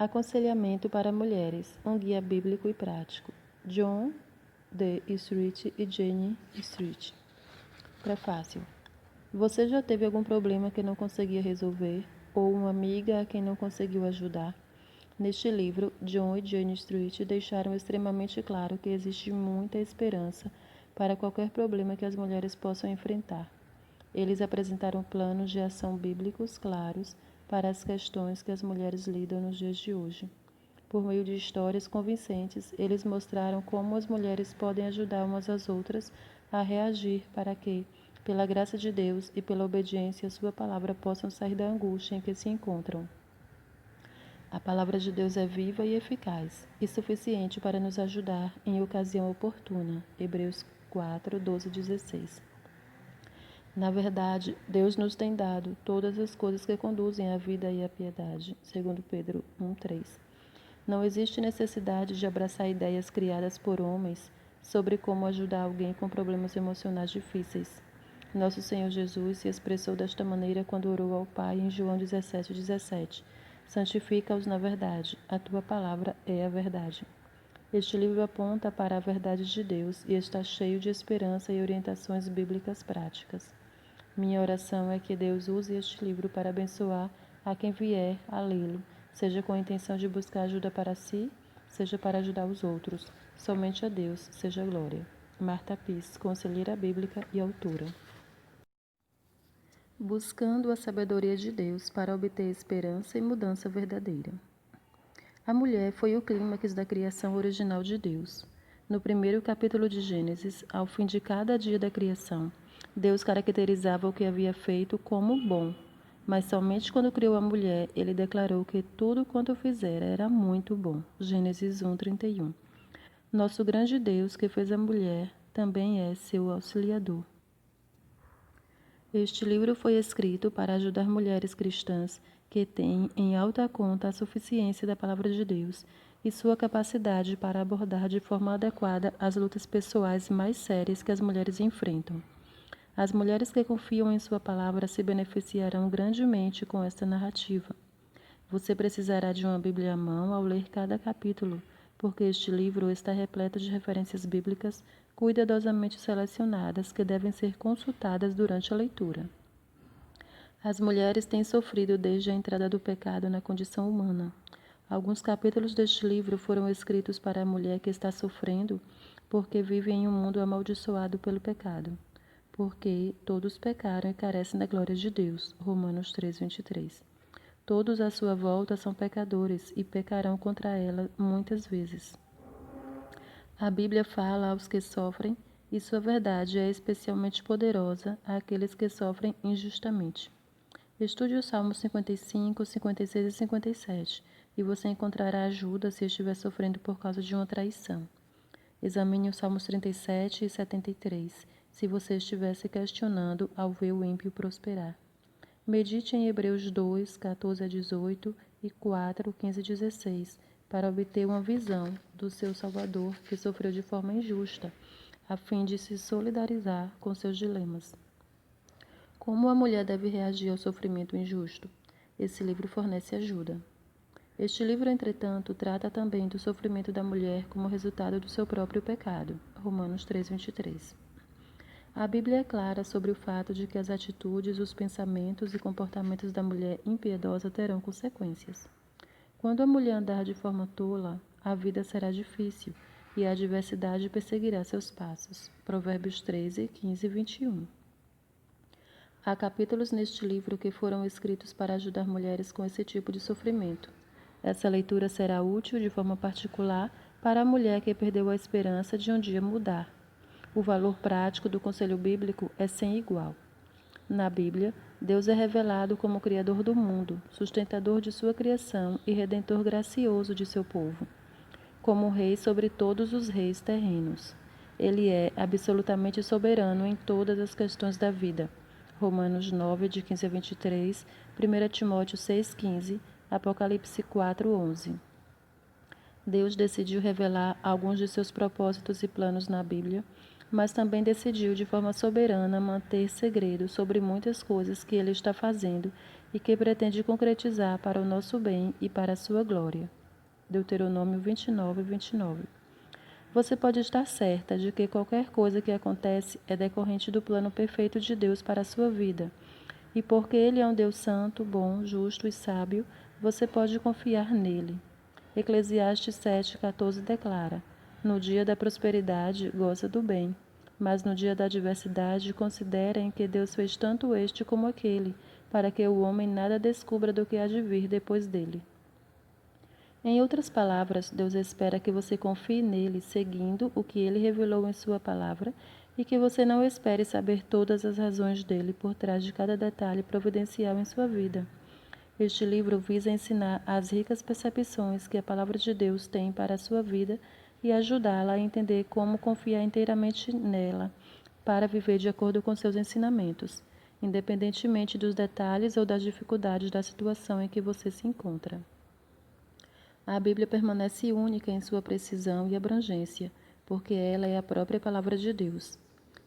Aconselhamento para mulheres, um guia bíblico e prático. John D. Street e Jane Street. Prefácio. Você já teve algum problema que não conseguia resolver? Ou uma amiga a quem não conseguiu ajudar? Neste livro, John e Jane Street deixaram extremamente claro que existe muita esperança para qualquer problema que as mulheres possam enfrentar. Eles apresentaram planos de ação bíblicos claros para as questões que as mulheres lidam nos dias de hoje. Por meio de histórias convincentes, eles mostraram como as mulheres podem ajudar umas às outras a reagir para que, pela graça de Deus e pela obediência à sua palavra, possam sair da angústia em que se encontram. A palavra de Deus é viva e eficaz, e suficiente para nos ajudar em ocasião oportuna. Hebreus 4, 12 e 16. Na verdade, Deus nos tem dado todas as coisas que conduzem à vida e à piedade, segundo Pedro 1:3. Não existe necessidade de abraçar ideias criadas por homens sobre como ajudar alguém com problemas emocionais difíceis. Nosso Senhor Jesus se expressou desta maneira quando orou ao Pai em João 17:17. Santifica-os na verdade, a tua palavra é a verdade. Este livro aponta para a verdade de Deus e está cheio de esperança e orientações bíblicas práticas. Minha oração é que Deus use este livro para abençoar a quem vier a lê-lo, seja com a intenção de buscar ajuda para si, seja para ajudar os outros. Somente a Deus seja glória. Marta Piz, conselheira bíblica e autora. Buscando a sabedoria de Deus para obter esperança e mudança verdadeira. A mulher foi o clímax da criação original de Deus. No primeiro capítulo de Gênesis, ao fim de cada dia da criação, Deus caracterizava o que havia feito como bom, mas somente quando criou a mulher, ele declarou que tudo quanto fizera era muito bom. Gênesis 1:31. Nosso grande Deus, que fez a mulher, também é seu auxiliador. Este livro foi escrito para ajudar mulheres cristãs que têm em alta conta a suficiência da palavra de Deus e sua capacidade para abordar de forma adequada as lutas pessoais mais sérias que as mulheres enfrentam. As mulheres que confiam em sua palavra se beneficiarão grandemente com esta narrativa. Você precisará de uma Bíblia à mão ao ler cada capítulo, porque este livro está repleto de referências bíblicas cuidadosamente selecionadas que devem ser consultadas durante a leitura. As mulheres têm sofrido desde a entrada do pecado na condição humana. Alguns capítulos deste livro foram escritos para a mulher que está sofrendo porque vive em um mundo amaldiçoado pelo pecado. Porque todos pecaram e carecem da glória de Deus. Romanos 3:23. Todos à sua volta são pecadores e pecarão contra ela muitas vezes. A Bíblia fala aos que sofrem e sua verdade é especialmente poderosa àqueles que sofrem injustamente. Estude os Salmos 55, 56 e 57 e você encontrará ajuda se estiver sofrendo por causa de uma traição. Examine os Salmos 37 e 73 se você estiver se questionando ao ver o ímpio prosperar. Medite em Hebreus 2, 14 a 18 e 4, 15 a 16 para obter uma visão do seu Salvador que sofreu de forma injusta, a fim de se solidarizar com seus dilemas. Como a mulher deve reagir ao sofrimento injusto? Esse livro fornece ajuda. Este livro, entretanto, trata também do sofrimento da mulher como resultado do seu próprio pecado. Romanos 3:23. A Bíblia é clara sobre o fato de que as atitudes, os pensamentos e comportamentos da mulher impiedosa terão consequências. Quando a mulher andar de forma tola, a vida será difícil e a adversidade perseguirá seus passos. Provérbios 13, 15 e 21. Há capítulos neste livro que foram escritos para ajudar mulheres com esse tipo de sofrimento. Essa leitura será útil de forma particular para a mulher que perdeu a esperança de um dia mudar. O valor prático do conselho bíblico é sem igual. Na Bíblia, Deus é revelado como Criador do mundo, sustentador de sua criação e Redentor gracioso de seu povo, como Rei sobre todos os reis terrenos. Ele é absolutamente soberano em todas as questões da vida. Romanos 9, de 15 a 23, 1 Timóteo 6,15, Apocalipse 4:11. Deus decidiu revelar alguns de seus propósitos e planos na Bíblia, mas também decidiu de forma soberana manter segredo sobre muitas coisas que ele está fazendo e que pretende concretizar para o nosso bem e para a sua glória. Deuteronômio 29, 29. Você pode estar certa de que qualquer coisa que acontece é decorrente do plano perfeito de Deus para a sua vida. E porque Ele é um Deus santo, bom, justo e sábio, você pode confiar nele. Eclesiastes 7,14 declara: No dia da prosperidade, goza do bem, mas no dia da adversidade, considerem que Deus fez tanto este como aquele, para que o homem nada descubra do que há de vir depois dele. Em outras palavras, Deus espera que você confie nele, seguindo o que ele revelou em sua palavra, e que você não espere saber todas as razões dele por trás de cada detalhe providencial em sua vida. Este livro visa ensinar as ricas percepções que a palavra de Deus tem para a sua vida e ajudá-la a entender como confiar inteiramente nela, para viver de acordo com seus ensinamentos, independentemente dos detalhes ou das dificuldades da situação em que você se encontra. A Bíblia permanece única em sua precisão e abrangência, porque ela é a própria palavra de Deus.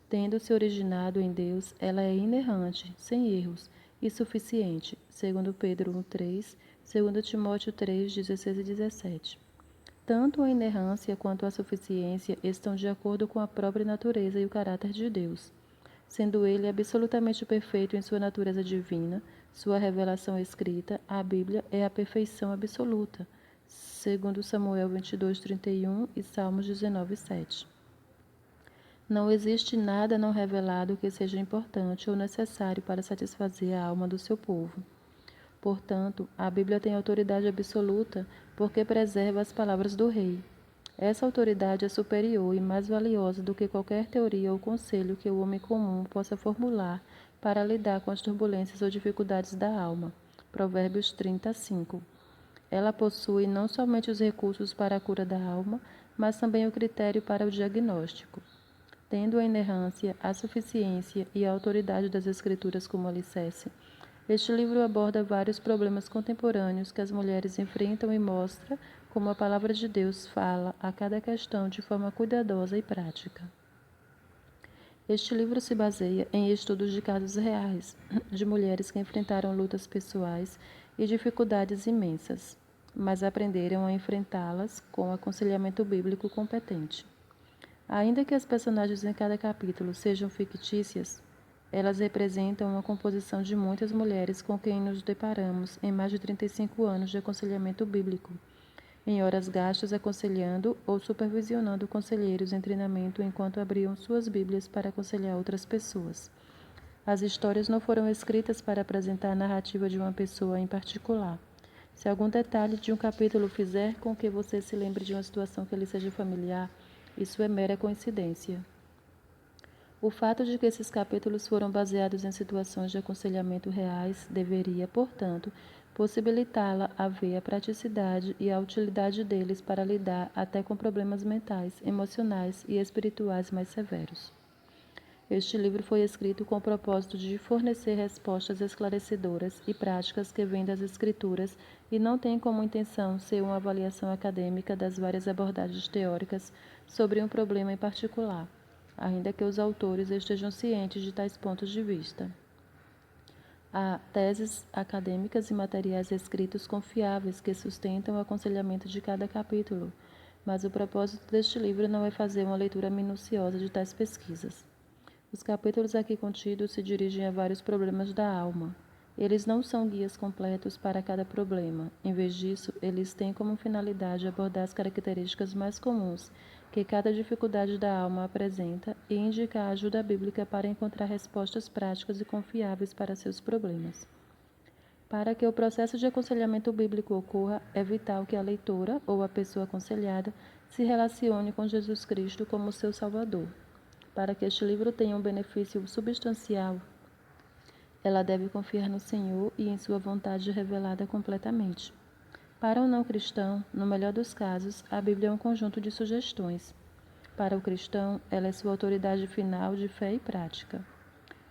Tendo se originado em Deus, ela é inerrante, sem erros e suficiente, segundo Pedro 1,3, segundo Timóteo 3, 16 e 17. Tanto a inerrância quanto a suficiência estão de acordo com a própria natureza e o caráter de Deus. Sendo ele absolutamente perfeito em sua natureza divina, sua revelação escrita, a Bíblia é a perfeição absoluta, segundo Samuel 22:31 e Salmos 19:7. Não existe nada não revelado que seja importante ou necessário para satisfazer a alma do seu povo. Portanto, a Bíblia tem autoridade absoluta porque preserva as palavras do rei. Essa autoridade é superior e mais valiosa do que qualquer teoria ou conselho que o homem comum possa formular para lidar com as turbulências ou dificuldades da alma. Provérbios 30:5. Ela possui não somente os recursos para a cura da alma, mas também o critério para o diagnóstico. Tendo a inerrância, a suficiência e a autoridade das Escrituras como alicerce, este livro aborda vários problemas contemporâneos que as mulheres enfrentam e mostra como a palavra de Deus fala a cada questão de forma cuidadosa e prática. Este livro se baseia em estudos de casos reais, de mulheres que enfrentaram lutas pessoais e dificuldades imensas, mas aprenderam a enfrentá-las com aconselhamento bíblico competente. Ainda que as personagens em cada capítulo sejam fictícias, elas representam uma composição de muitas mulheres com quem nos deparamos em mais de 35 anos de aconselhamento bíblico, em horas gastas aconselhando ou supervisionando conselheiros em treinamento enquanto abriam suas Bíblias para aconselhar outras pessoas. As histórias não foram escritas para apresentar a narrativa de uma pessoa em particular. Se algum detalhe de um capítulo fizer com que você se lembre de uma situação que lhe seja familiar, isso é mera coincidência. O fato de que esses capítulos foram baseados em situações de aconselhamento reais deveria, portanto, possibilitá-la a ver a praticidade e a utilidade deles para lidar até com problemas mentais, emocionais e espirituais mais severos. Este livro foi escrito com o propósito de fornecer respostas esclarecedoras e práticas que vêm das Escrituras e não tem como intenção ser uma avaliação acadêmica das várias abordagens teóricas sobre um problema em particular, ainda que os autores estejam cientes de tais pontos de vista. Há teses acadêmicas e materiais escritos confiáveis que sustentam o aconselhamento de cada capítulo, mas o propósito deste livro não é fazer uma leitura minuciosa de tais pesquisas. Os capítulos aqui contidos se dirigem a vários problemas da alma. Eles não são guias completos para cada problema. Em vez disso, eles têm como finalidade abordar as características mais comuns que cada dificuldade da alma apresenta e indicar a ajuda bíblica para encontrar respostas práticas e confiáveis para seus problemas. Para que o processo de aconselhamento bíblico ocorra, é vital que a leitora ou a pessoa aconselhada se relacione com Jesus Cristo como seu Salvador. Para que este livro tenha um benefício substancial, ela deve confiar no Senhor e em sua vontade revelada completamente. Para o não cristão, no melhor dos casos, a Bíblia é um conjunto de sugestões. Para o cristão, ela é sua autoridade final de fé e prática.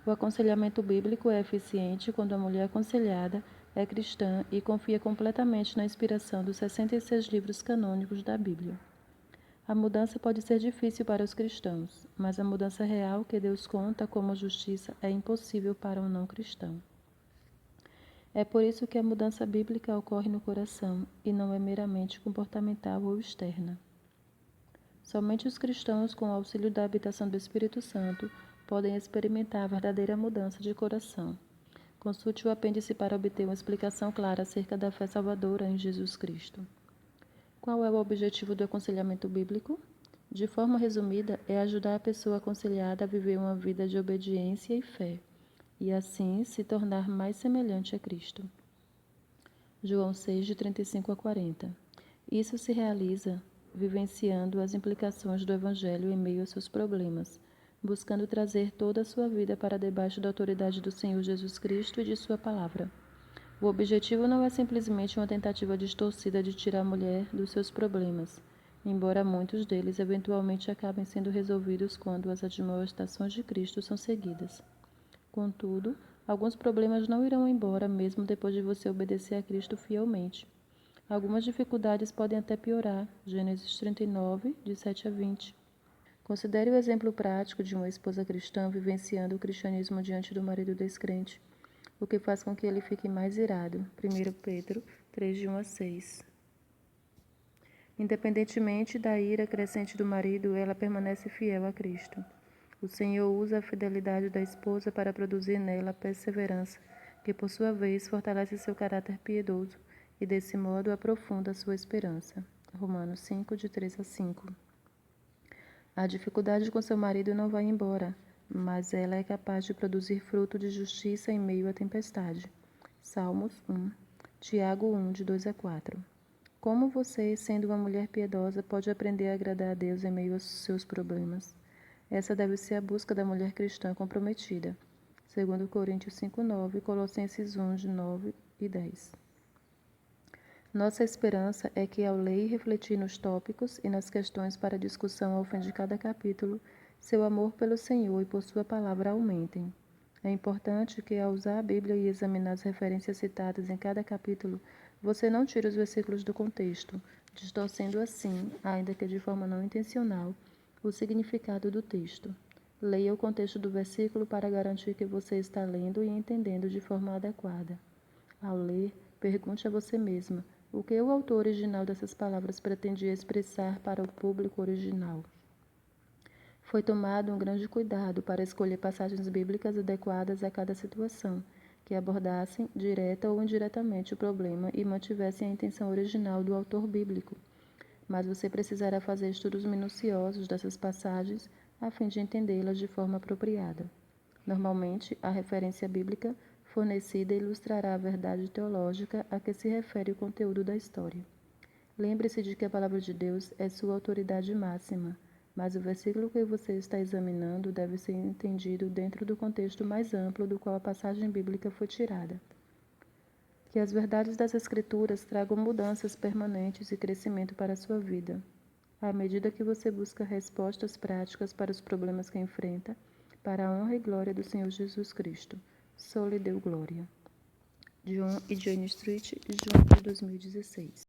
O aconselhamento bíblico é eficiente quando a mulher aconselhada é cristã e confia completamente na inspiração dos 66 livros canônicos da Bíblia. A mudança pode ser difícil para os cristãos, mas a mudança real que Deus conta como justiça é impossível para um não cristão. É por isso que a mudança bíblica ocorre no coração e não é meramente comportamental ou externa. Somente os cristãos, com o auxílio da habitação do Espírito Santo, podem experimentar a verdadeira mudança de coração. Consulte o apêndice para obter uma explicação clara acerca da fé salvadora em Jesus Cristo. Qual é o objetivo do aconselhamento bíblico? De forma resumida, é ajudar a pessoa aconselhada a viver uma vida de obediência e fé, e assim se tornar mais semelhante a Cristo. João 6, de 35 a 40. Isso se realiza vivenciando as implicações do Evangelho em meio aos seus problemas, buscando trazer toda a sua vida para debaixo da autoridade do Senhor Jesus Cristo e de sua palavra. O objetivo não é simplesmente uma tentativa distorcida de tirar a mulher dos seus problemas, embora muitos deles eventualmente acabem sendo resolvidos quando as admoestações de Cristo são seguidas. Contudo, alguns problemas não irão embora mesmo depois de você obedecer a Cristo fielmente. Algumas dificuldades podem até piorar. Gênesis 39, de 7 a 20. Considere o exemplo prático de uma esposa cristã vivenciando o cristianismo diante do marido descrente, o que faz com que ele fique mais irado. 1 Pedro 3, de 1 a 6. Independentemente da ira crescente do marido, ela permanece fiel a Cristo. O Senhor usa a fidelidade da esposa para produzir nela a perseverança, que por sua vez fortalece seu caráter piedoso e desse modo aprofunda a sua esperança. Romanos 5, de 3 a 5. A dificuldade com seu marido não vai embora, mas ela é capaz de produzir fruto de justiça em meio à tempestade. Salmos 1, Tiago 1, de 2 a 4. Como você, sendo uma mulher piedosa, pode aprender a agradar a Deus em meio aos seus problemas? Essa deve ser a busca da mulher cristã comprometida. 2 Coríntios 5:9 e Colossenses 1, de 9 e 10. Nossa esperança é que, ao ler e refletir nos tópicos e nas questões para discussão ao fim de cada capítulo, seu amor pelo Senhor e por sua palavra aumentem. É importante que, ao usar a Bíblia e examinar as referências citadas em cada capítulo, você não tire os versículos do contexto, distorcendo assim, ainda que de forma não intencional, o significado do texto. Leia o contexto do versículo para garantir que você está lendo e entendendo de forma adequada. Ao ler, pergunte a você mesma o que o autor original dessas palavras pretendia expressar para o público original. Foi tomado um grande cuidado para escolher passagens bíblicas adequadas a cada situação, que abordassem, direta ou indiretamente, o problema e mantivessem a intenção original do autor bíblico. Mas você precisará fazer estudos minuciosos dessas passagens a fim de entendê-las de forma apropriada. Normalmente, a referência bíblica fornecida ilustrará a verdade teológica a que se refere o conteúdo da história. Lembre-se de que a palavra de Deus é sua autoridade máxima, mas o versículo que você está examinando deve ser entendido dentro do contexto mais amplo do qual a passagem bíblica foi tirada. Que as verdades das Escrituras tragam mudanças permanentes e crescimento para a sua vida. À medida que você busca respostas práticas para os problemas que enfrenta, para a honra e glória do Senhor Jesus Cristo. Só lhe deu glória. John e Jane Street, junho de 2016.